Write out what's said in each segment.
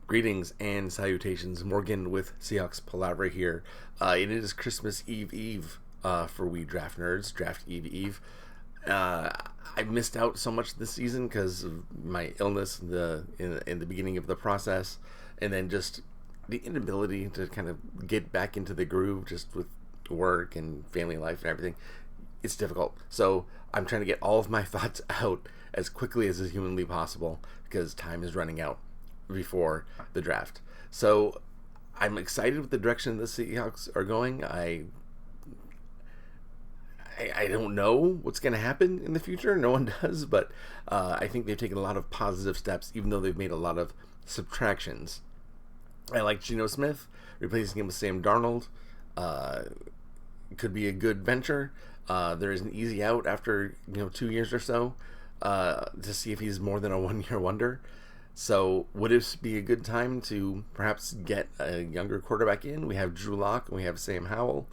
Greetings and salutations. Morgan with Seahawks Palaver here. It is Christmas Eve for we draft nerds. Draft Eve. I missed out so much this season because of my illness in the beginning of the process, and then just the inability to kind of get back into the groove just with work and family life and everything. It's difficult. So I'm trying to get all of my thoughts out as quickly as is humanly possible because time is running out before the draft. So I'm excited with the direction the Seahawks are going. I don't know what's going to happen in the future. No one does, but I think they've taken a lot of positive steps, even though they've made a lot of subtractions. I like Geno Smith. Replacing him with Sam Darnold could be a good venture. There is an easy out after 2 years or so to see if he's more than a 1-year wonder. So would it be a good time to perhaps get a younger quarterback in? We have Drew Lock and we have Sam Howell.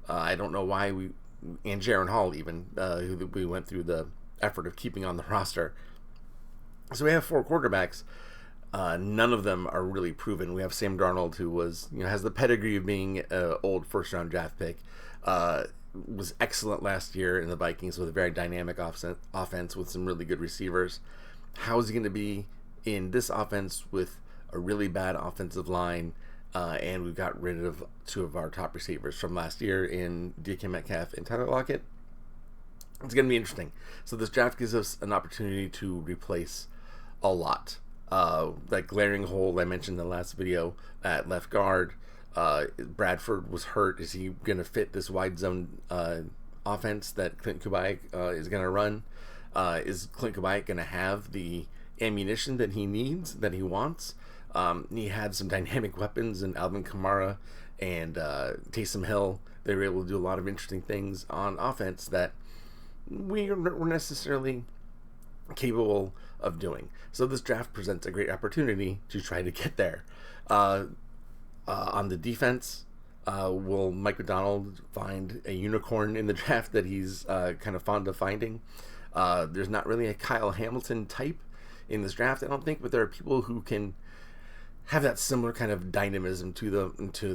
I don't know why and Jaron Hall even, who we went through the effort of keeping on the roster. So we have 4 quarterbacks. None of them are really proven. We have Sam Darnold, who has the pedigree of being an old first-round draft pick. Was excellent last year in the Vikings with a very dynamic offense with some really good receivers. How is he going to be in this offense with a really bad offensive line, and we've got rid of 2 of our top receivers from last year in DK Metcalf and Tyler Lockett? It's going to be interesting. So this draft gives us an opportunity to replace a lot. That glaring hole I mentioned in the last video at left guard. Bradford was hurt. Is he going to fit this wide zone offense that Clint Kubiak is going to run? Is Clint Kubiak going to have the ammunition that he needs, that he wants? He had some dynamic weapons in Alvin Kamara and Taysom Hill. They were able to do a lot of interesting things on offense that we were necessarily capable of doing. So this draft presents a great opportunity to try to get there. On the defense, will Mike Macdonald find a unicorn in the draft that he's kind of fond of finding? There's not really a Kyle Hamilton type in this draft, I don't think, but there are people who can have that similar kind of dynamism to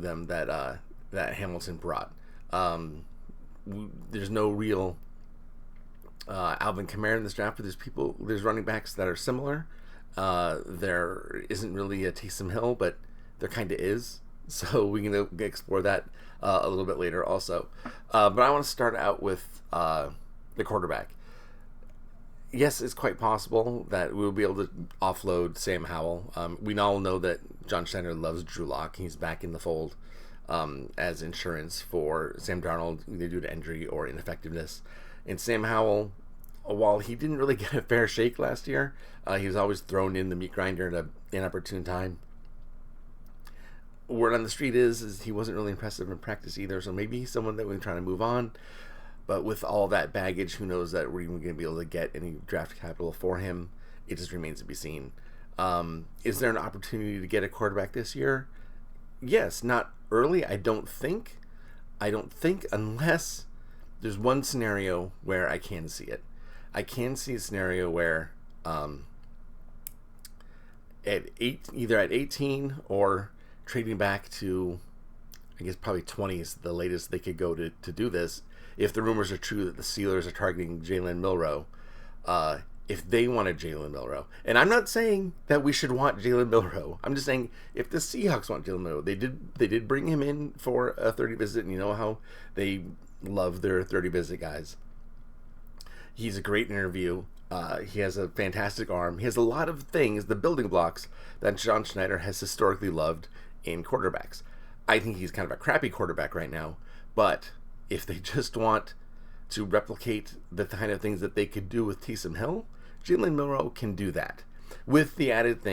them that Hamilton brought. There's no real Alvin Kamara in this draft, but there's running backs that are similar. There isn't really a Taysom Hill, but there kind of is. So we can explore that a little bit later also. But I want to start out with the quarterback. Yes, it's quite possible that we'll be able to offload Sam Howell. We all know that John Schneider loves Drew Lock. He's back in the fold as insurance for Sam Darnold, either due to injury or ineffectiveness. And Sam Howell, while he didn't really get a fair shake last year, he was always thrown in the meat grinder at an inopportune time. Word on the street is he wasn't really impressive in practice either, so maybe he's someone that we're trying to move on. But with all that baggage, who knows that we're even going to be able to get any draft capital for him? It just remains to be seen. Is there an opportunity to get a quarterback this year? Yes, not early, I don't think. Unless there's one scenario where I can see it. I can see a scenario where either at 18 or trading back to, I guess probably 20 is the latest they could go to do this. If the rumors are true that the Steelers are targeting Jalen Milroe, if they wanted Jalen Milroe, and I'm not saying that we should want Jalen Milroe. I'm just saying if the Seahawks want Jalen Milroe, they did bring him in for a 30 visit, and you know how they love their 30 visit guys. He's a great interview. He has a fantastic arm. He has a lot of things, the building blocks that John Schneider has historically loved in quarterbacks. I think he's kind of a crappy quarterback right now, but if they just want to replicate the kind of things that they could do with Taysom Hill, Jalen Milroe can do that. With the added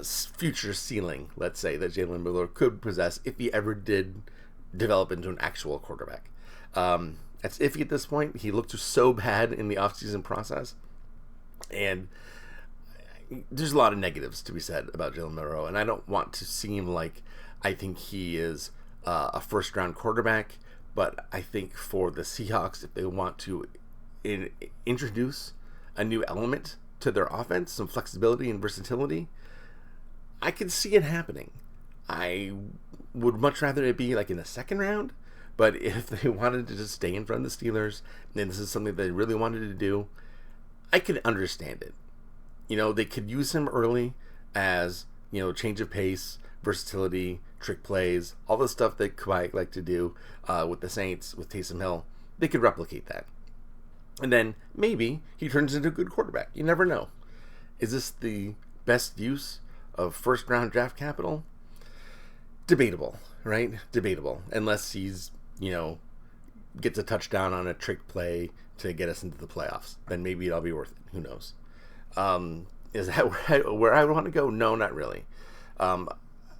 future ceiling, let's say, that Jalen Milroe could possess if he ever did develop into an actual quarterback. That's iffy at this point. He looked so bad in the offseason process. And there's a lot of negatives to be said about Jalen Milroe, and I don't want to seem like I think he is a first-round quarterback, but I think for the Seahawks, if they want to introduce a new element to their offense, some flexibility and versatility, I could see it happening. I would much rather it be like in the second round, but if they wanted to just stay in front of the Steelers, and this is something they really wanted to do, I could understand it. They could use him early as, change of pace, versatility, trick plays, all the stuff that Kawhi like to do with the Saints, with Taysom Hill. They could replicate that. And then maybe he turns into a good quarterback. You never know. Is this the best use of first round draft capital? Debatable, right? Debatable. Unless he's, gets a touchdown on a trick play to get us into the playoffs. Then maybe it'll be worth it. Who knows? Is that where I want to go? No, not really.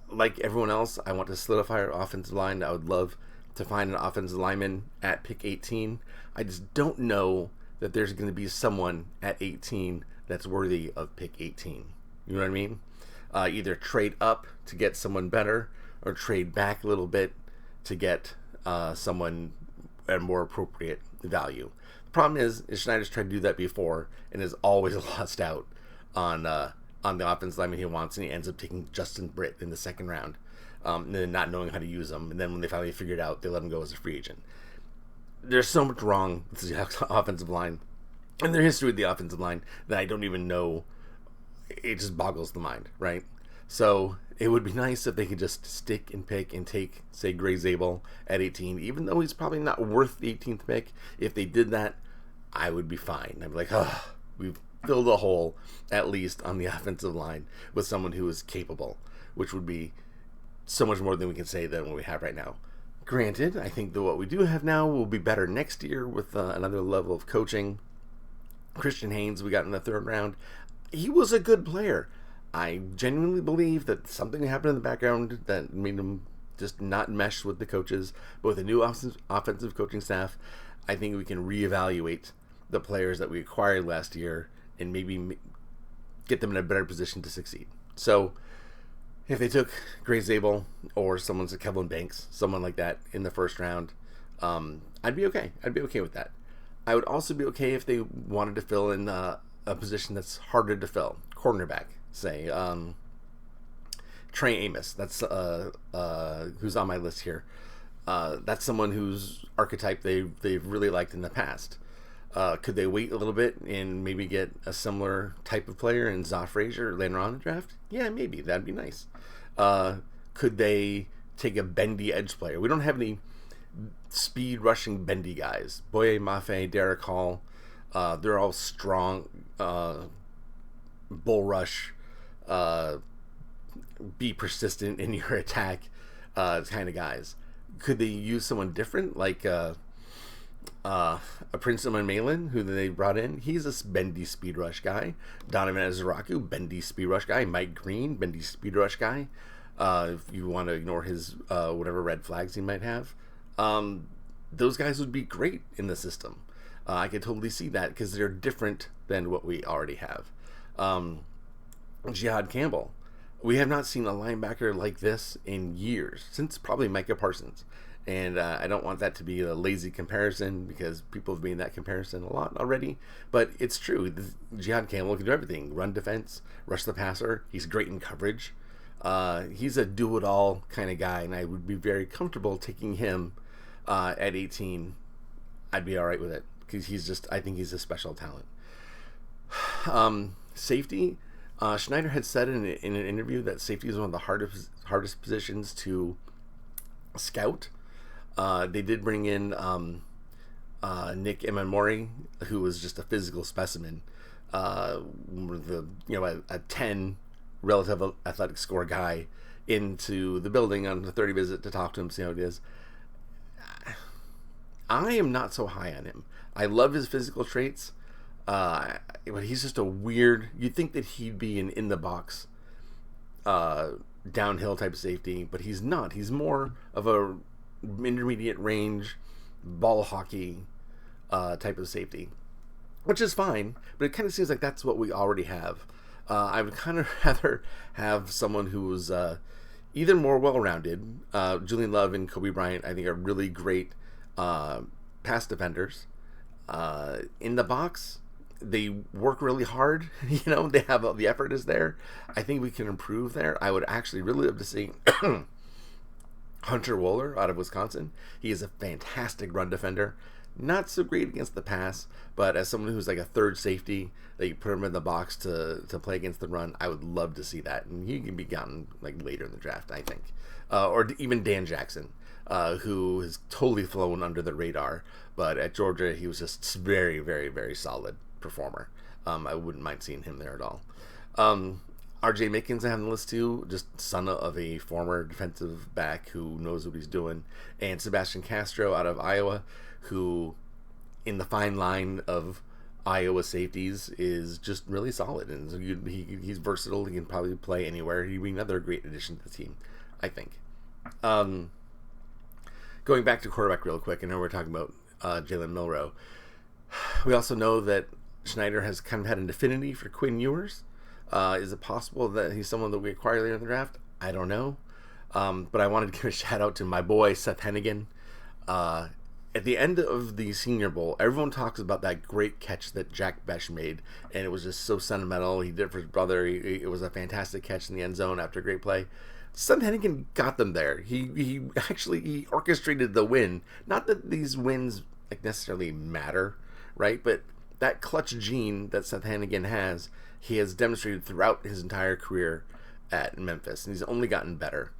Like everyone else, I want to solidify our offensive line. I would love to find an offensive lineman at pick 18. I just don't know that there's going to be someone at 18 that's worthy of pick 18. You know what I mean? Either trade up to get someone better or trade back a little bit to get someone at more appropriate value. The problem is Schneider's tried to do that before and has always lost out on the offensive lineman he wants, and he ends up taking Justin Britt in the second round, and then not knowing how to use him. And then when they finally figure it out, they let him go as a free agent. There's so much wrong with the offensive line and their history with the offensive line that I don't even know. It just boggles the mind, right? So it would be nice if they could just stick and pick and take, say, Gray Zabel at 18, even though he's probably not worth the 18th pick. If they did that, I would be fine. I'd be like, we've filled a hole, at least on the offensive line, with someone who is capable, which would be so much more than we can say than what we have right now. Granted, I think that what we do have now will be better next year with another level of coaching. Christian Haynes, we got in the third round. He was a good player. I genuinely believe that something happened in the background that made him just not mesh with the coaches. But with a new offensive coaching staff, I think we can reevaluate the players that we acquired last year and maybe get them in a better position to succeed. So if they took Gray Zabel or someone's Kevin Banks, someone like that in the first round, I'd be okay. I'd be okay with that. I would also be okay if they wanted to fill in a position that's harder to fill. Cornerback, say. Trey Amos. That's who's on my list here. That's someone whose archetype they've really liked in the past. Could they wait a little bit and maybe get a similar type of player in Za Frazier later on in the draft? Yeah, maybe. That'd be nice. Could they take a bendy edge player? We don't have any speed rushing bendy guys. Boye Mafe, Derek Hall, they're all strong, bull rush, be persistent in your attack kind of guys. Could they use someone different, like a Prince Malin, who they brought in? He's a bendy speed rush guy. Donovan Azaraku, bendy speed rush guy. Mike Green, bendy speed rush guy. If you want to ignore his whatever red flags he might have, those guys would be great in the system. I could totally see that because they're different than what we already have. Jihad Campbell. We have not seen a linebacker like this in years, since probably Micah Parsons. And I don't want that to be a lazy comparison because people have made that comparison a lot already. But it's true. Jihad Campbell can do everything. Run defense, rush the passer. He's great in coverage. He's a do-it-all kind of guy, and I would be very comfortable taking him at 18. I'd be all right with it because I think he's a special talent. Safety. Schneider had said in an interview that safety is one of the hardest positions to scout. They did bring in Nick Emamori, who was just a physical specimen, with a 10 relative athletic score guy into the building on the 30 visit to talk to him, see how it is. I am not so high on him. I love his physical traits. But he's just a weird. You'd think that he'd be an in the box, downhill type of safety, but he's not. He's more of a intermediate range, ball hockey type of safety, which is fine. But it kind of seems like that's what we already have. I would kind of rather have someone who's either more well-rounded. Julian Love and Kobe Bryant, I think, are really great pass defenders. In the box, they work really hard. They have the effort is there. I think we can improve there. I would actually really love to see Hunter Wohler out of Wisconsin. He is a fantastic run defender. Not so great against the pass, but as someone who's like a third safety, that you put him in the box to play against the run, I would love to see that. And he can be gotten like later in the draft, I think. Or even Dan Jackson, who has totally flown under the radar. But at Georgia, he was just very, very, very solid performer. I wouldn't mind seeing him there at all. RJ Mickens I have on the list too, just son of a former defensive back who knows what he's doing. And Sebastian Castro out of Iowa, who in the fine line of Iowa safeties is just really solid. And so he's versatile. He can probably play anywhere. He'd be another great addition to the team, I think. Going back to quarterback real quick, I know we're talking about Jalen Milroe. We also know that Schneider has kind of had an affinity for Quinn Ewers. Is it possible that he's someone that we acquire later in the draft? I don't know. But I wanted to give a shout out to my boy, Seth Hennigan. At the end of the Senior Bowl, everyone talks about that great catch that Jack Besh made, and it was just so sentimental. He did it for his brother. It was a fantastic catch in the end zone after a great play. Seth Hennigan got them there. He actually orchestrated the win. Not that these wins necessarily matter, right? But that clutch gene that Seth Hennigan has, he has demonstrated throughout his entire career at Memphis, and he's only gotten better.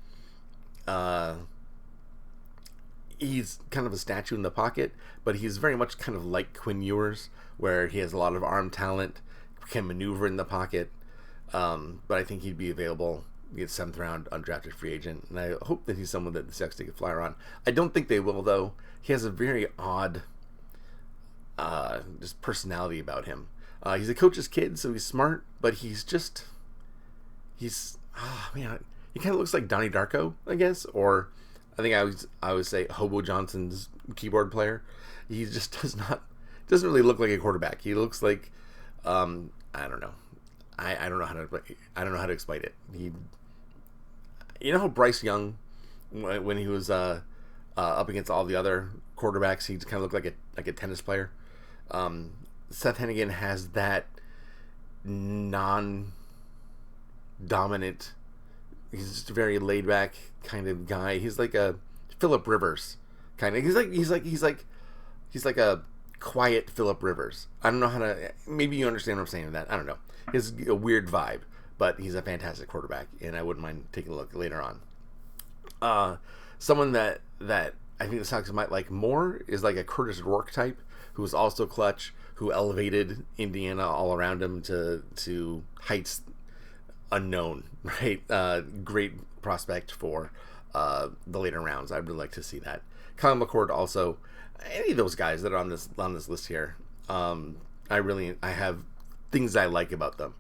He's kind of a statue in the pocket, but he's very much kind of like Quinn Ewers, where he has a lot of arm talent, can maneuver in the pocket. But I think he'd be available. He gets 7th round undrafted free agent, and I hope that he's someone that the Seahawks take a flyer on. I don't think they will, though. He has a very odd just personality about him. He's a coach's kid, so he's smart, but he kind of looks like Donnie Darko, I guess, or I think I would say Hobo Johnson's keyboard player. He just doesn't really look like a quarterback. He looks like I don't know. I don't know how to explain it. You know how Bryce Young, when he was up against all the other quarterbacks, he kind of looked like a tennis player. Seth Hennigan has that non-dominant. He's just a very laid back kind of guy. He's like a Phillip Rivers kind of. He's like a quiet Phillip Rivers. I don't know how to. Maybe you understand what I'm saying with that. I don't know. He has a weird vibe, but he's a fantastic quarterback, and I wouldn't mind taking a look later on. Someone that I think the Seahawks might like more is like a Curtis Rourke type, who is also clutch, who elevated Indiana all around him to heights unknown, right? Great prospect for the later rounds. I would like to see that. Kyle McCord also. Any of those guys that are on this list here, I have things I like about them.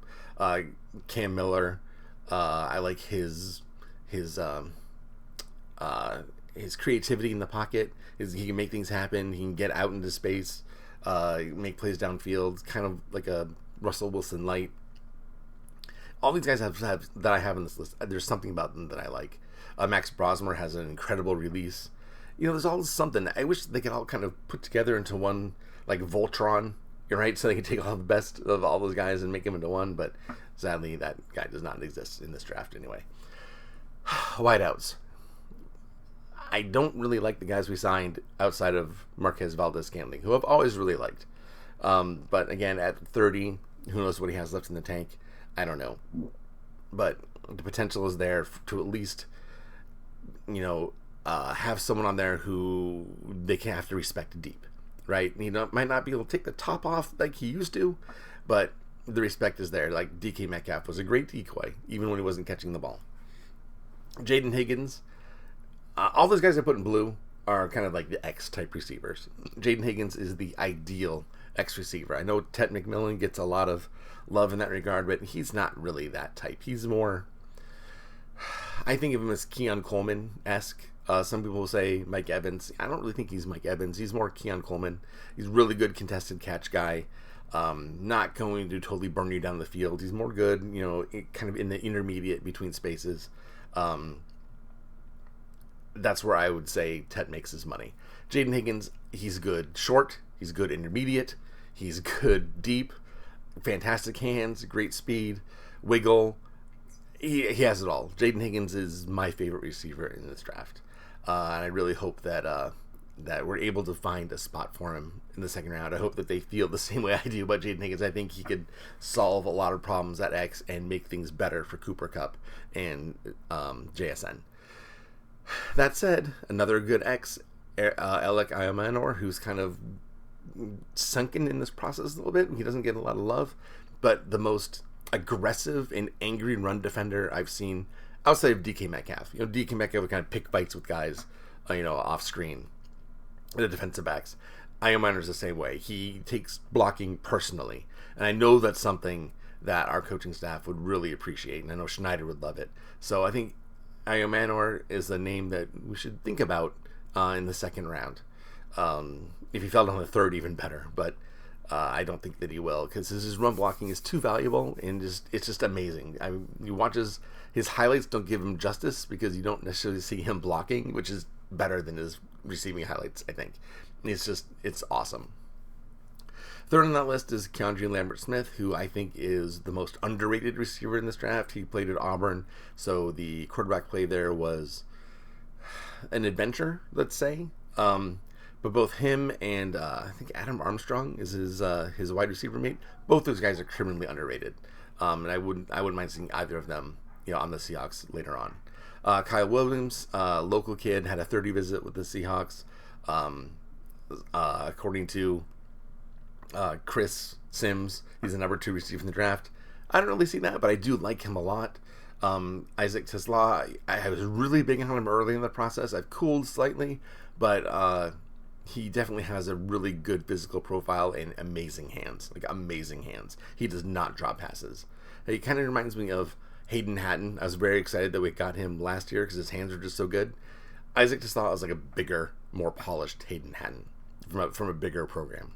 Cam Miller, I like his creativity in the pocket. He can make things happen. He can get out into space, make plays downfield, kind of like a Russell Wilson light. All these guys have that I have on this list. There's something about them that I like. Max Brosmer has an incredible release. There's always something. I wish they could all kind of put together into one, like Voltron, right? So they can take all the best of all those guys and make them into one. But sadly, that guy does not exist in this draft anyway. Wideouts. I don't really like the guys we signed outside of Marquez Valdez-Scantling, who I've always really liked. But again, at 30, who knows what he has left in the tank? I don't know. But the potential is there to at least, have someone on there who they can have to respect deep, right? Might not be able to take the top off like he used to, but the respect is there. Like DK Metcalf was a great decoy, even when he wasn't catching the ball. Jaden Higgins, all those guys I put in blue are kind of like the X-type receivers. Jaden Higgins is the ideal X receiver. I know Ted McMillan gets a lot of love in that regard, but he's not really that type. He's more, I think of him as Keon Coleman-esque. Some people will say Mike Evans. I don't really think he's Mike Evans. He's more Keon Coleman. He's a really good contested catch guy. Not going to totally burn you down the field. He's more good, kind of in the intermediate between spaces. That's where I would say Ted makes his money. Jaden Higgins, he's good short. He's good intermediate. He's good deep. fantastic hands, great speed, wiggle. He has it all. Jaden Higgins is my favorite receiver in this draft, and I really hope that we're able to find a spot for him in the second round. I hope that they feel the same way I do about Jaden Higgins. I think he could solve a lot of problems at X and make things better for Cooper Kupp and JSN. That said, another good X, Alec Iomanor, who's kind of sunken in this process a little bit. He doesn't get a lot of love, but the most aggressive and angry run defender I've seen outside of DK Metcalf. DK Metcalf would kind of pick fights with guys, off screen, the defensive backs. Iomanor's the same way. He takes blocking personally, and I know that's something that our coaching staff would really appreciate, and I know Schneider would love it. So I think Iomanor is a name that we should think about in the second round. If he fell down the third, even better, but I don't think that he will, because his run blocking is too valuable, and it's just amazing. You watch his highlights don't give him justice, because you don't necessarily see him blocking, which is better than his receiving highlights, I think. It's awesome. Third on that list is Keandre Lambert-Smith, who I think is the most underrated receiver in this draft. He played at Auburn, so the quarterback play there was an adventure, let's say. But both him and I think Adam Armstrong is his wide receiver mate. Both those guys are criminally underrated, and I wouldn't mind seeing either of them, on the Seahawks later on. Kyle Williams, local kid, had a 30 visit with the Seahawks. According to Chris Sims, he's the number 2 receiver in the draft. I don't really see that, but I do like him a lot. Isaac Tesla, I was really big on him early in the process. I've cooled slightly, but he definitely has a really good physical profile and amazing hands. He does not drop passes. He kind of reminds me of Hayden Hatton. I was very excited that we got him last year because his hands are just so good. Isaac Tesla is like a bigger, more polished Hayden Hatton from a bigger program.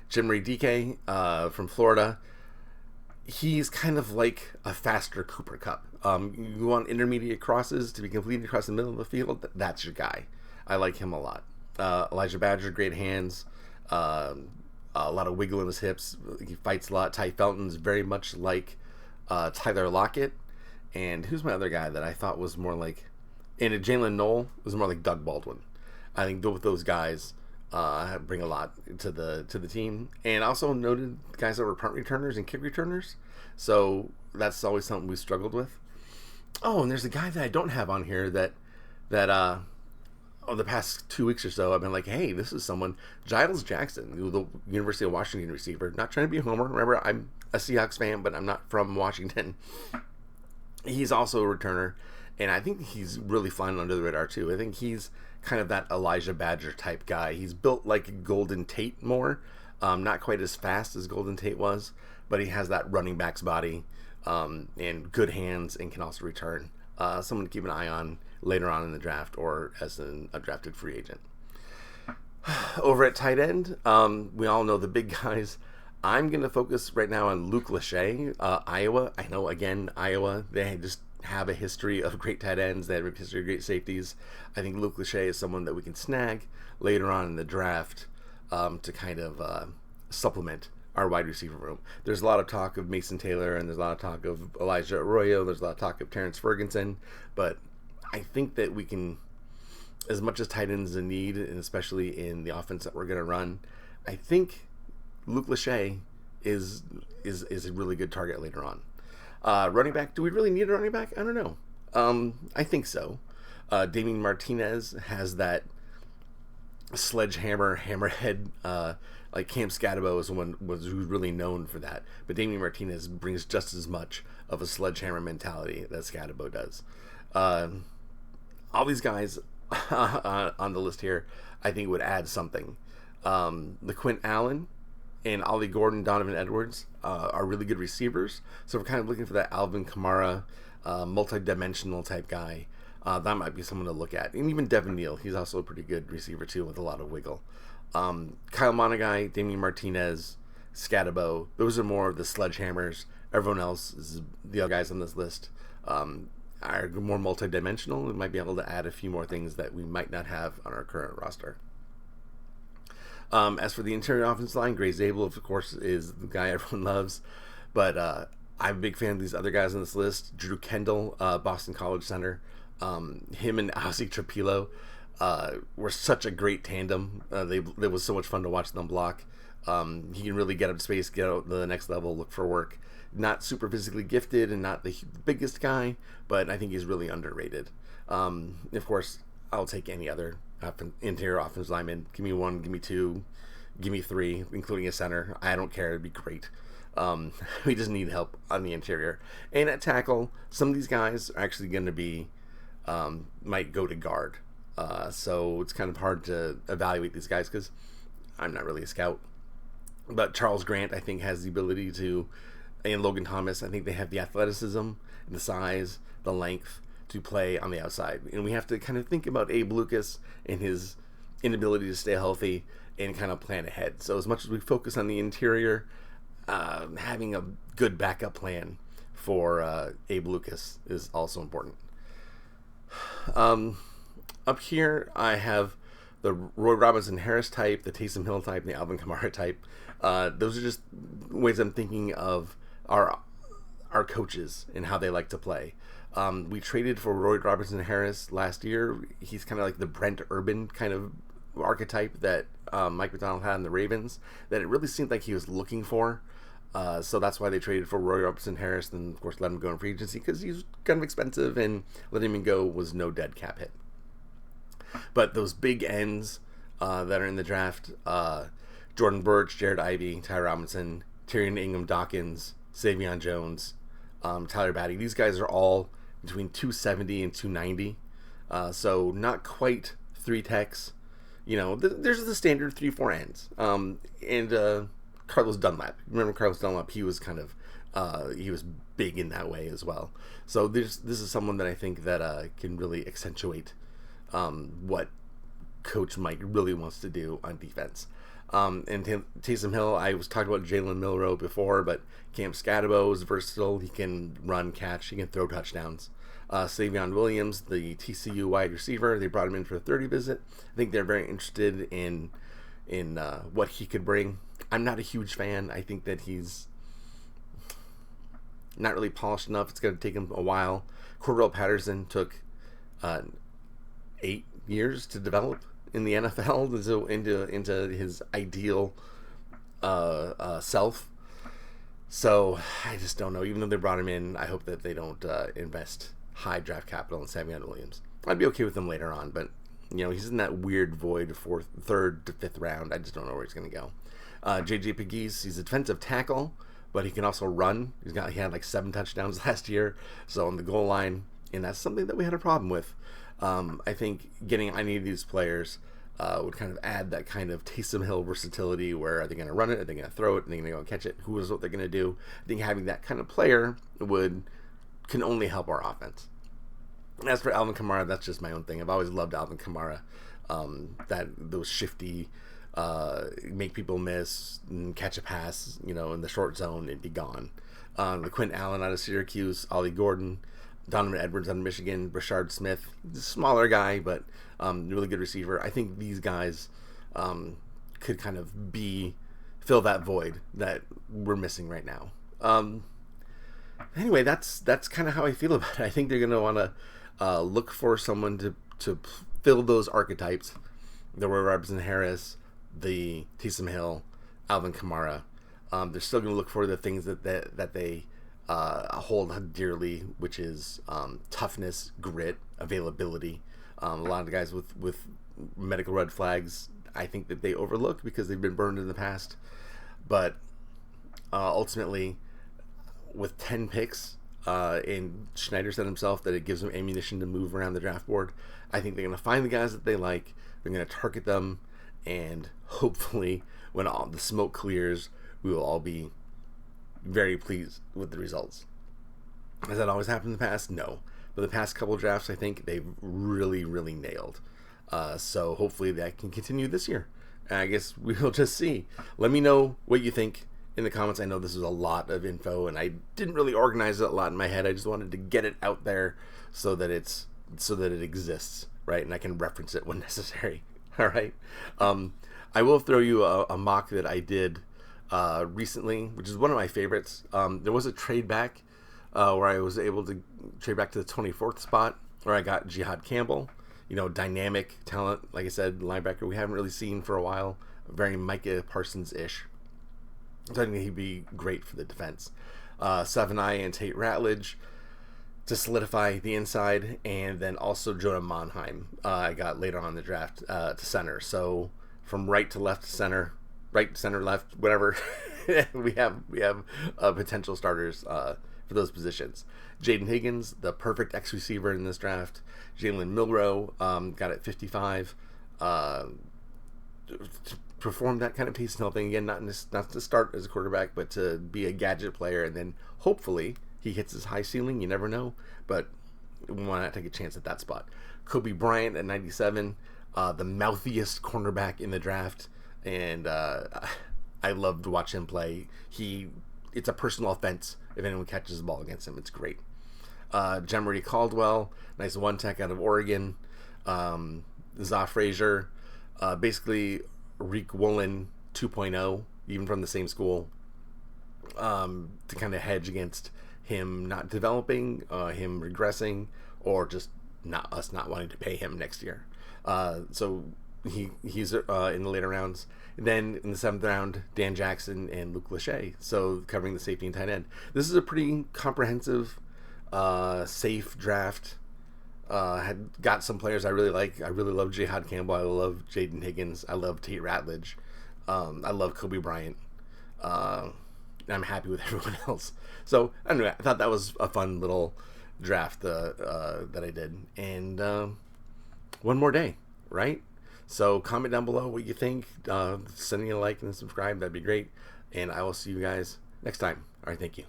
Jimmy DK from Florida. He's kind of like a faster Cooper Kupp. You want intermediate crosses to be completed across the middle of the field, that's your guy. I like him a lot. Elijah Badger, great hands, a lot of wiggle in his hips. He fights a lot. Ty Felton's very much like Tyler Lockett. And who's my other guy that I thought was more like... And Jalen Knoll was more like Doug Baldwin. I think both those guys bring a lot to the team. And also noted guys that were punt returners and kick returners. So that's always something we struggled with. Oh, and there's a guy that I don't have on here that the past 2 weeks or so, I've been like, hey, this is someone, Giles Jackson, the University of Washington receiver. Not trying to be a homer. Remember, I'm a Seahawks fan, but I'm not from Washington. He's also a returner, and I think he's really flying under the radar, too. I think he's kind of that Elijah Badger type guy. He's built like Golden Tate more. Not quite as fast as Golden Tate was, but he has that running back's body and good hands and can also return. Someone to keep an eye on later on in the draft or as a drafted free agent. Over at tight end, we all know the big guys. I'm going to focus right now on Luke Lachey, Iowa. I know, again, Iowa, they just have a history of great tight ends. They have a history of great safeties. I think Luke Lachey is someone that we can snag later on in the draft to kind of supplement our wide receiver room. There's a lot of talk of Mason Taylor, and there's a lot of talk of Elijah Arroyo. There's a lot of talk of Terrence Ferguson, but I think that we can, as much as tight ends is a need, and especially in the offense that we're going to run, I think Luke Lachey is a really good target later on. Running back, do we really need a running back? I don't know. I think so. Damian Martinez has that sledgehammer, hammerhead, like Cam Scatabo is one who's really known for that. But Damian Martinez brings just as much of a sledgehammer mentality that Scatabo does. All these guys on the list here, I think would add something. LaQuint Allen and Ollie Gordon, Donovan Edwards are really good receivers. So we're kind of looking for that Alvin Kamara, multi-dimensional type guy. That might be someone to look at. And even Devin Neal, he's also a pretty good receiver too with a lot of wiggle. Kyle Monagai, Damian Martinez, Scatabo, those are more of the sledgehammers. Everyone else, the other guys on this list, are more multi-dimensional and might be able to add a few more things that we might not have on our current roster. As for the interior offensive line, Gray Zabel, of course, is the guy everyone loves. But I'm a big fan of these other guys on this list. Drew Kendall, Boston College center. Him and Ozzie Trapilo were such a great tandem. It was so much fun to watch them block. He can really get up space, get out to the next level, look for work. Not super physically gifted and not the biggest guy, but I think he's really underrated. Of course, I'll take any other interior offensive lineman. Give me one, give me two, give me three, including a center. I don't care. It'd be great. We just need help on the interior. And at tackle, some of these guys are actually going to be, might go to guard. So it's kind of hard to evaluate these guys because I'm not really a scout. But Charles Grant, I think, has the ability to, and Logan Thomas, I think they have the athleticism, the size, the length to play on the outside. And we have to kind of think about Abe Lucas and his inability to stay healthy and kind of plan ahead. So as much as we focus on the interior, having a good backup plan for Abe Lucas is also important. Up here, I have the Roy Robinson Harris type, the Taysom Hill type, and the Alvin Kamara type. Those are just ways I'm thinking of our coaches and how they like to play. We traded for Roy Robinson Harris last year. He's kind of like the Brent Urban kind of archetype that Mike McDonald had in the Ravens, that it really seemed like he was looking for. So that's why they traded for Roy Robinson Harris, and of course let him go in free agency because he's kind of expensive, and letting him go was no dead cap hit. But those big ends that are in the draft, Jordan Burch, Jared Ivey, Ty Robinson, Tyrion Ingham Dawkins, Savion Jones, Tyler Batty, these guys are all between 270 and 290. So not quite three techs. You know, there's the standard 3-4 ends. And Carlos Dunlap. Remember Carlos Dunlap? He was kind of he was big in that way as well. So this is someone that I think that can really accentuate what Coach Mike really wants to do on defense. And Taysom Hill, I was talking about Jalen Milroe before, but Cam Scatabo is versatile. He can run, catch, he can throw touchdowns. Savion Williams, the TCU wide receiver, they brought him in for a 30 visit. I think they're very interested in what he could bring. I'm not a huge fan. I think that he's not really polished enough. It's going to take him a while. Cordell Patterson took 8 years to develop in the NFL, so into his ideal self. So I just don't know. Even though they brought him in, I hope that they don't invest high draft capital in Savion Williams. I'd be okay with him later on, but you know, he's in that weird void of third to fifth round. I just don't know where he's going to go. JJ Pegues, he's a defensive tackle, but he can also run. He had like 7 touchdowns last year, so on the goal line, and that's something that we had a problem with. I think getting any of these players would kind of add that kind of Taysom Hill versatility, where are they going to run it? Are they going to throw it? Are they going to go and catch it? Who knows what they're going to do? I think having that kind of player can only help our offense. And as for Alvin Kamara, that's just my own thing. I've always loved Alvin Kamara. Those shifty, make people miss and catch a pass, you know, in the short zone and be gone. Quentin Allen out of Syracuse, Ollie Gordon, Donovan Edwards out of Michigan, Brashard Smith, smaller guy, but really good receiver. I think these guys could kind of fill that void that we're missing right now. Anyway, that's kind of how I feel about it. I think they're going to want to look for someone to fill those archetypes. The Roy Robinson Harris, the Taysom Hill, Alvin Kamara. They're still going to look for the things that they hold dearly, which is toughness, grit, availability. A lot of the guys with medical red flags, I think that they overlook because they've been burned in the past. But ultimately, with 10 picks, and Schneider said himself that it gives them ammunition to move around the draft board, I think they're going to find the guys that they like, they're going to target them, and hopefully when all the smoke clears, we will all be very pleased with the results. Has that always happened in the past? No. But the past couple drafts, I think they've really, really nailed. So hopefully that can continue this year. I guess we'll just see. Let me know what you think in the comments. I know this is a lot of info, and I didn't really organize it a lot in my head. I just wanted to get it out there so that it exists, right? And I can reference it when necessary. All right. I will throw you a mock that I did recently, which is one of my favorites. There was a trade back where I was able to trade back to the 24th spot, where I got Jihad Campbell. Dynamic talent, like I said, linebacker we haven't really seen for a while. Very Micah Parsons-ish. So I think he'd be great for the defense. Savanai and Tate Ratledge to solidify the inside, and then also Jonah Monheim I got later on in the draft to center. So from right to left to center, right, center, left, whatever, we have potential starters for those positions. Jaden Higgins, the perfect X receiver in this draft. Jalen Milroe got at 55. To perform that kind of pace and thing again, not to start as a quarterback, but to be a gadget player, and then hopefully he hits his high ceiling. You never know, but we want to take a chance at that spot. Kobe Bryant at 97, the mouthiest cornerback in the draft, and I love to watch him play. It's a personal offense if anyone catches the ball against him. It's great. Jemery Caldwell, nice one tech out of Oregon. Za Frazier, basically Reek Woolen 2.0, even from the same school, to kind of hedge against him not developing, him regressing, or just not wanting to pay him next year. So he's in the later rounds. And then in the 7th round, Dan Jackson and Luke Lachey, so covering the safety and tight end. This is a pretty comprehensive, safe draft. Had got some players I really like. I really love Jihad Campbell. I love Jaden Higgins. I love Tate Ratledge. I love Kobe Bryant. I'm happy with everyone else. So anyway, I thought that was a fun little draft that I did. And one more day, right? So comment down below what you think. Send me a like and subscribe. That'd be great. And I will see you guys next time. All right, thank you.